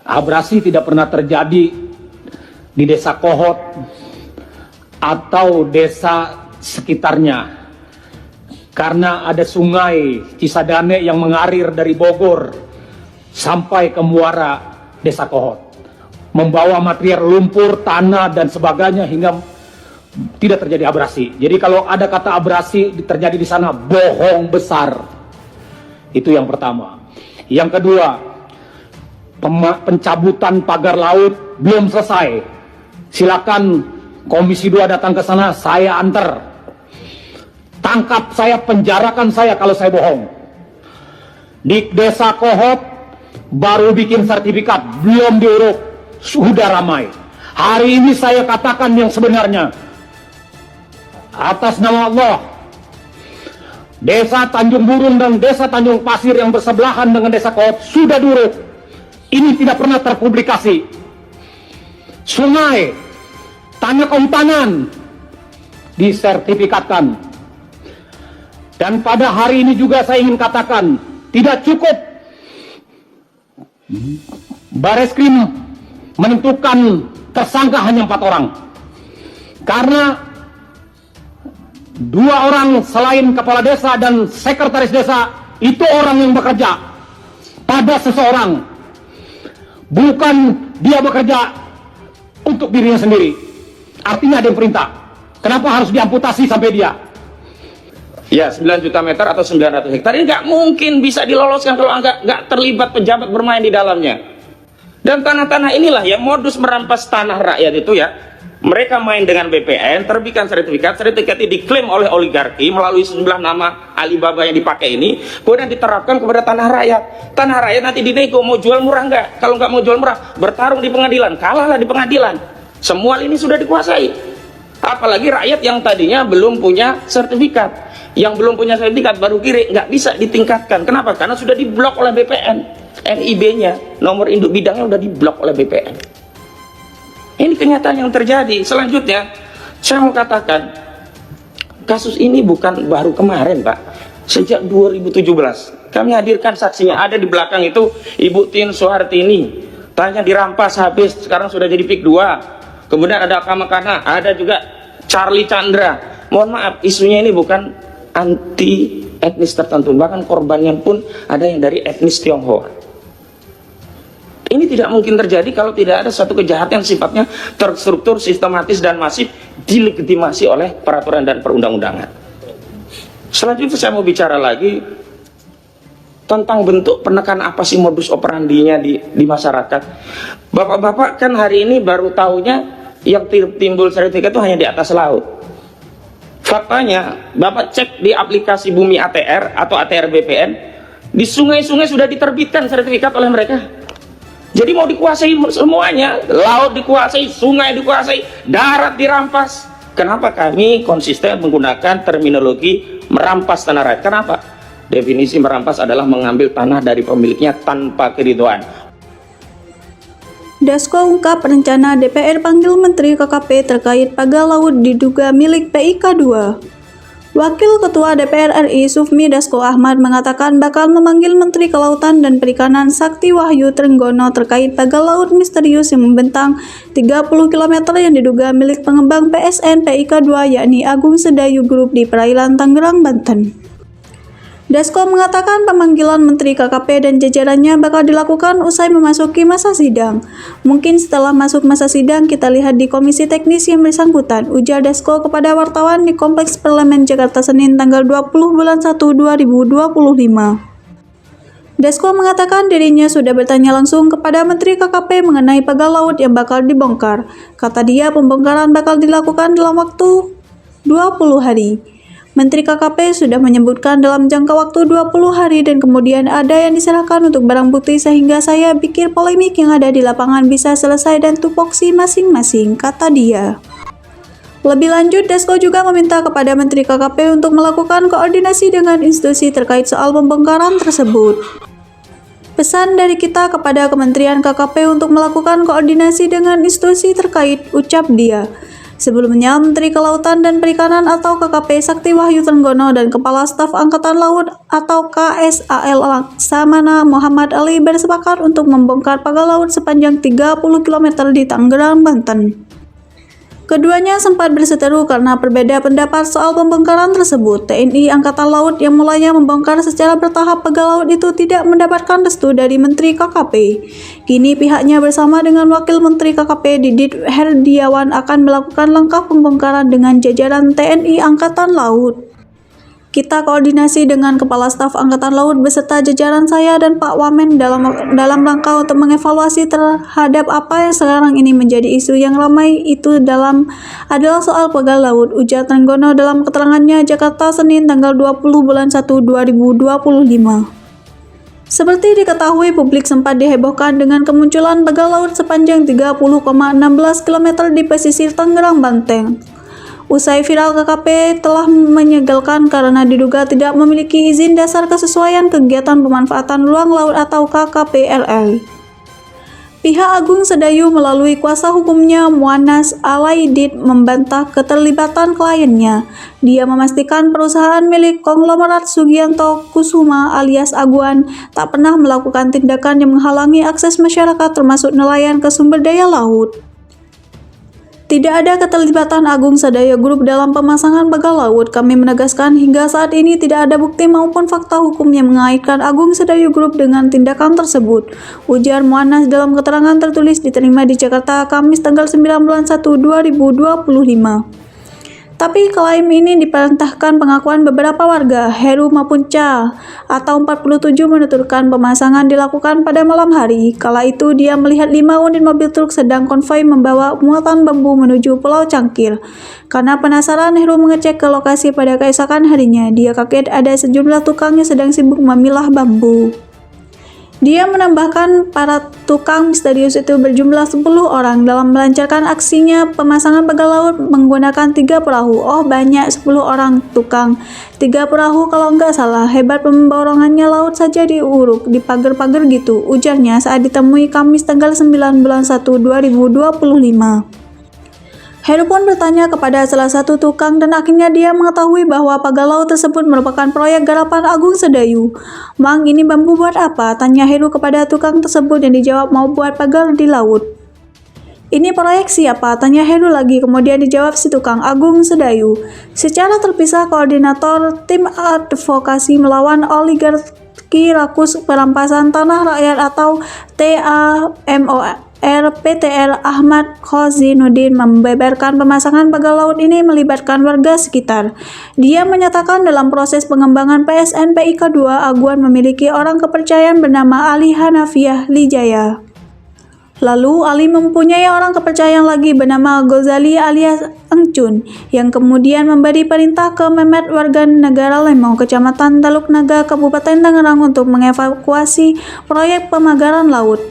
Abrasi tidak pernah terjadi di desa Kohot atau desa sekitarnya. Karena ada sungai Cisadane yang mengalir dari Bogor sampai ke muara desa Kohot, membawa material lumpur, tanah, dan sebagainya hingga tidak terjadi abrasi. Jadi kalau ada kata abrasi terjadi di sana, bohong besar. Itu yang pertama. Yang kedua, pencabutan pagar laut belum selesai. Silakan Komisi 2 datang ke sana, saya antar. Tangkap saya, penjarakan saya kalau saya bohong. Di desa Kohot baru bikin sertifikat, belum diuruk, sudah ramai. Hari ini saya katakan yang sebenarnya. Atas nama Allah, desa Tanjung Burung dan desa Tanjung Pasir yang bersebelahan dengan desa Kohot sudah diuruk. Ini tidak pernah terpublikasi. Sungai, tanah kehutanan disertifikatkan. Dan pada hari ini juga saya ingin katakan, tidak cukup Bareskrim menentukan tersangka hanya 4 orang. Karena 2 orang selain kepala desa dan sekretaris desa itu orang yang bekerja pada seseorang, bukan dia bekerja untuk dirinya sendiri. Artinya ada yang perintah. Kenapa harus diamputasi sampai dia? Ya, 9 juta meter atau 900 hektar ini nggak mungkin bisa diloloskan kalau nggak terlibat pejabat bermain di dalamnya. Dan tanah-tanah inilah yang modus merampas tanah rakyat itu ya. Mereka main dengan BPN, terbitkan sertifikat ini diklaim oleh oligarki melalui sejumlah nama Alibaba yang dipakai ini, kemudian diterapkan kepada tanah rakyat. Tanah rakyat nanti dinego, mau jual murah nggak? Kalau nggak mau jual murah, bertarung di pengadilan, kalahlah di pengadilan. Semua ini sudah dikuasai. Apalagi rakyat yang tadinya belum punya sertifikat. Yang belum punya sertifikat baru kiri, nggak bisa ditingkatkan. Kenapa? Karena sudah diblok oleh BPN. NIB-nya, nomor induk bidangnya sudah diblok oleh BPN. Ini kenyataan yang terjadi. Selanjutnya, saya mau katakan, kasus ini bukan baru kemarin, Pak. Sejak 2017, kami hadirkan saksinya. Ada di belakang itu Ibu Tin Soehartini. Tanya dirampas habis, sekarang sudah jadi PIK 2. Kemudian ada Kamakana, ada juga Charlie Chandra. Mohon maaf, isunya ini bukan anti etnis tertentu, bahkan korbannya pun ada yang dari etnis Tionghoa. Ini tidak mungkin terjadi kalau tidak ada satu kejahatan yang sifatnya terstruktur, sistematis, dan masif dilegitimasi oleh peraturan dan perundang-undangan. Selanjutnya saya mau bicara lagi tentang bentuk penekanan apa sih modus operandinya di masyarakat. Bapak-bapak kan hari ini baru tahunya yang timbul sertifikat itu hanya di atas laut. Faktanya, Bapak cek di aplikasi Bumi ATR atau ATR BPN, di sungai-sungai sudah diterbitkan sertifikat oleh mereka. Jadi mau dikuasai semuanya, laut dikuasai, sungai dikuasai, darat dirampas. Kenapa kami konsisten menggunakan terminologi merampas tanah rakyat? Kenapa? Definisi merampas adalah mengambil tanah dari pemiliknya tanpa keridhaan. Dasko ungkap rencana DPR panggil Menteri KKP terkait pagar laut diduga milik PIK 2. Wakil Ketua DPR RI Sufmi Dasko Ahmad mengatakan bakal memanggil Menteri Kelautan dan Perikanan Sakti Wahyu Trenggono terkait pagar laut misterius yang membentang 30 km yang diduga milik pengembang PSN PIK 2 yakni Agung Sedayu Group di perairan Tangerang, Banten. Dasko mengatakan pemanggilan Menteri KKP dan jajarannya bakal dilakukan usai memasuki masa sidang. Mungkin setelah masuk masa sidang kita lihat di komisi teknis yang bersangkutan, ujar Dasko kepada wartawan di Kompleks Parlemen Jakarta Senin tanggal 20 bulan 1 2025. Dasko mengatakan dirinya sudah bertanya langsung kepada Menteri KKP mengenai pagar laut yang bakal dibongkar. Kata dia pembongkaran bakal dilakukan dalam waktu 20 hari. Menteri KKP sudah menyebutkan dalam jangka waktu 20 hari dan kemudian ada yang diserahkan untuk barang bukti sehingga saya pikir polemik yang ada di lapangan bisa selesai dan tupoksi masing-masing, kata dia. Lebih lanjut, Dasko juga meminta kepada Menteri KKP untuk melakukan koordinasi dengan institusi terkait soal pembongkaran tersebut. Pesan dari kita kepada Kementerian KKP untuk melakukan koordinasi dengan institusi terkait, ucap dia. Sebelumnya, Menteri Kelautan dan Perikanan atau KKP Sakti Wahyu Trenggono dan Kepala Staf Angkatan Laut atau KSAL Laksamana Muhammad Ali bersepakat untuk membongkar pagar laut sepanjang 30 km di Tangerang, Banten. Keduanya sempat berseteru karena berbeda pendapat soal pembongkaran tersebut. TNI Angkatan Laut yang mulanya membongkar secara bertahap pagar laut itu tidak mendapatkan restu dari Menteri KKP. Kini pihaknya bersama dengan Wakil Menteri KKP Didit Herdiawan akan melakukan langkah pembongkaran dengan jajaran TNI Angkatan Laut. Kita koordinasi dengan Kepala Staf Angkatan Laut beserta jajaran saya dan Pak Wamen dalam rangka untuk mengevaluasi terhadap apa yang sekarang ini menjadi isu yang ramai itu adalah soal pagar laut, ujar Trenggono dalam keterangannya Jakarta Senin tanggal 20 bulan 1 2025. Seperti diketahui, publik sempat dihebohkan dengan kemunculan pagar laut sepanjang 30,16 km di pesisir Tangerang, Banten. Usai viral, KKP telah menyegalkan karena diduga tidak memiliki izin dasar kesesuaian kegiatan pemanfaatan ruang laut atau KKPRL. Pihak Agung Sedayu melalui kuasa hukumnya Muanas Alaidit membantah keterlibatan kliennya. Dia memastikan perusahaan milik konglomerat Sugianto Kusuma alias Aguan tak pernah melakukan tindakan yang menghalangi akses masyarakat termasuk nelayan ke sumber daya laut. Tidak ada keterlibatan Agung Sedayu Group dalam pemasangan pagar laut. Kami menegaskan hingga saat ini tidak ada bukti maupun fakta hukum yang mengaitkan Agung Sedayu Group dengan tindakan tersebut, ujar Muanas dalam keterangan tertulis diterima di Jakarta Kamis tanggal 9 bulan 1 2025. Tapi klaim ini diperintahkan pengakuan beberapa warga. Heru Mapunca atau 47 menuturkan pemasangan dilakukan pada malam hari. Kala itu dia melihat 5 unit mobil truk sedang konvoi membawa muatan bambu menuju Pulau Cangkir. Karena penasaran, Heru mengecek ke lokasi pada keesokan harinya. Dia kaget ada sejumlah tukang yang sedang sibuk memilah bambu. Dia menambahkan para tukang misterius itu berjumlah 10 orang dalam melancarkan aksinya pemasangan pagar laut menggunakan 3 perahu. Oh, banyak, 10 orang tukang, 3 perahu kalau nggak salah. Hebat pemborongannya, laut saja diuruk di pagar-pagar gitu, ujarnya saat ditemui Kamis tanggal 9 bulan 1 2025. Heru pun bertanya kepada salah satu tukang dan akhirnya dia mengetahui bahwa pagar laut tersebut merupakan proyek garapan Agung Sedayu. Mang, ini bambu buat apa? Tanya Heru kepada tukang tersebut yang dijawab mau buat pagar di laut. Ini proyek siapa? Tanya Heru lagi, kemudian dijawab si tukang, Agung Sedayu. Secara terpisah, koordinator tim advokasi melawan oligarki rakus perampasan tanah rakyat atau TAMOR RPTR Ahmad Khozinuddin membeberkan pemasangan pagar laut ini melibatkan warga sekitar. Dia menyatakan dalam proses pengembangan PSN PIK 2, Aguan memiliki orang kepercayaan bernama Ali Hanafiah Lijaya. Lalu Ali mempunyai orang kepercayaan lagi bernama Gozali alias Engcun yang kemudian memberi perintah ke Mehmet warga negara Lemong, Kecamatan Teluk Naga, Kabupaten Tangerang untuk mengevakuasi proyek pemagaran laut.